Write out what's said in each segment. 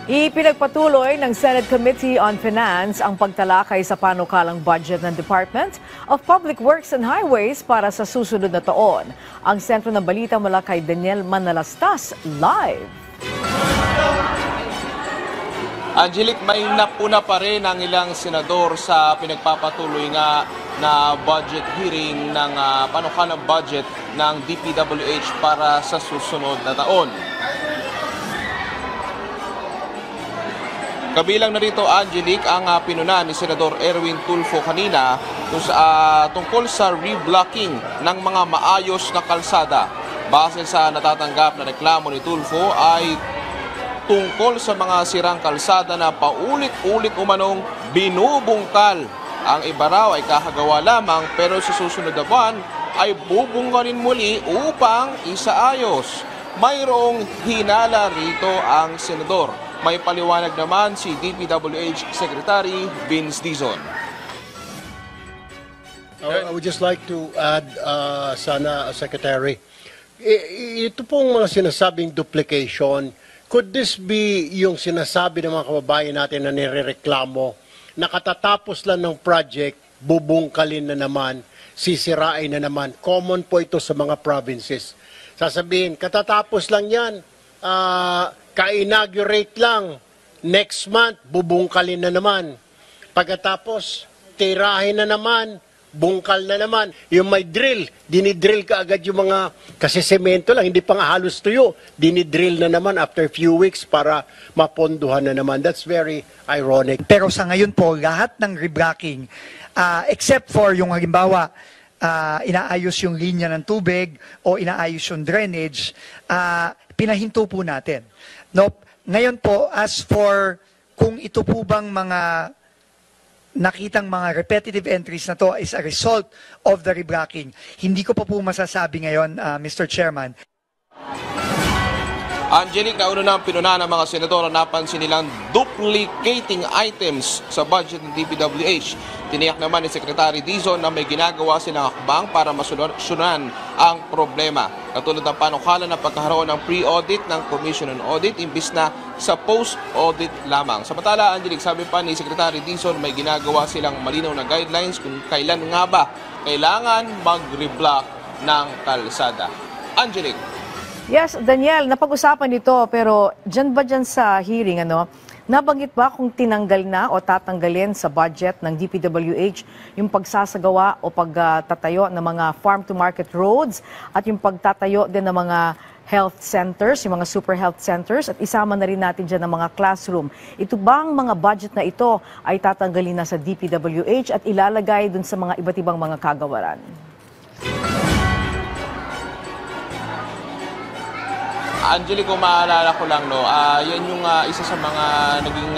Ipinagpatuloy ng Senate Committee on Finance ang pagtalakay sa panukalang budget ng Department of Public Works and Highways para sa susunod na taon. Ang sentro ng balita mula kay Daniel Manalastas, live. Angelic, may napuna pa rin ang ilang senador sa pinagpapatuloy nga na budget hearing ng panukalang budget ng DPWH para sa susunod na taon. Kabilang na rito, Angelic, ang pinuna ni Senador Erwin Tulfo kanina tungkol sa reblocking ng mga maayos na kalsada. Base sa natatanggap na reklamo ni Tulfo ay tungkol sa mga sirang kalsada na paulit-ulit umanong binubungkal. Ang iba raw ay kakagawa lamang pero sa susunod na buwan ay bubungkalin muli upang isaayos. Mayroong hinala rito ang senador. May paliwanag naman si DPWH Secretary Vince Dizon. I would just like to add, Secretary, ito pong mga sinasabing duplication, could this be yung sinasabi ng mga kababayan natin na nirereklamo na katatapos lang ng project, bubungkalin na naman, sisirain na naman? Common po ito sa mga provinces. Sasabihin, katatapos lang yan, ka-inaugurate lang, next month, bubungkalin na naman. Pagkatapos, tirahin na naman, bungkal na naman. Yung may drill, dinidrill ka agad yung mga, kasi semento lang, hindi pa nga halos tuyo, dinidrill na naman after few weeks para maponduhan na naman. That's very ironic. Pero sa ngayon po, lahat ng reblocking, except for yung halimbawa, inaayos yung linya ng tubig o inaayos yung drainage, pinahinto po natin. No, ngayon po, as for kung ito po bang mga nakitang mga repetitive entries na to is a result of the reblocking, hindi ko pa po masasabi ngayon, Mr. Chairman. Angelic, nauna na ang pinuna ng mga senador na napansin nilang duplicating items sa budget ng DPWH. Tiniyak naman ni Secretary Dizon na may ginagawa silang hakbang para masolusyonan ang problema. Katulad ng panukala ng pagkakaroon ng pre-audit ng Commission on Audit imbis na sa post-audit lamang. Samantala, Angelic, sabi pa ni Secretary Dizon may ginagawa silang malinaw na guidelines kung kailan nga ba kailangan mag-reblock ng kalsada. Angelic. Yes, Daniel, napag-usapan nito pero dyan sa hearing, nabanggit ba kung tinanggal na o tatanggalin sa budget ng DPWH yung pagsasagawa o pagtatayo ng mga farm-to-market roads at yung pagtatayo din ng mga health centers, yung mga super health centers at isama na rin natin dyan ng mga classroom. Ito bang mga budget na ito ay tatanggalin na sa DPWH at ilalagay dun sa mga iba't ibang mga kagawaran? Angelic, kung maalala ko lang, yan yung isa sa mga naging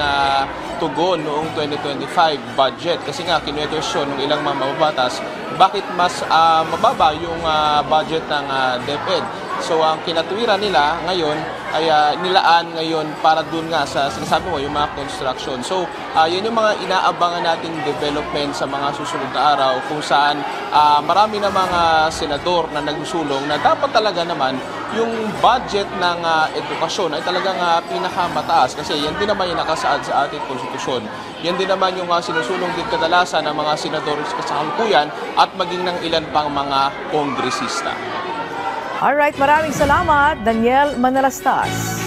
tugon noong 2025 budget. Kasi nga, kinuwestiyon ng ilang mga mababatas, bakit mas mababa yung budget ng DepEd. So, ang kinatuwiran nila ngayon ay nilaan ngayon para dun nga sa sinasabi mo, yung mga construction. So, yan yung mga inaabangan nating development sa mga susunod na araw kung saan marami na mga senador na nagsusulong na dapat talaga naman yung budget ng edukasyon ay talagang pinakamataas kasi yan din naman yung nakasaad sa ating konstitusyon. Yan din naman yung sinusulong din kadalasan ng mga senador sa kasalukuyan at maging ng ilan pang mga kongresista. Alright, maraming salamat, Daniel Manalastas.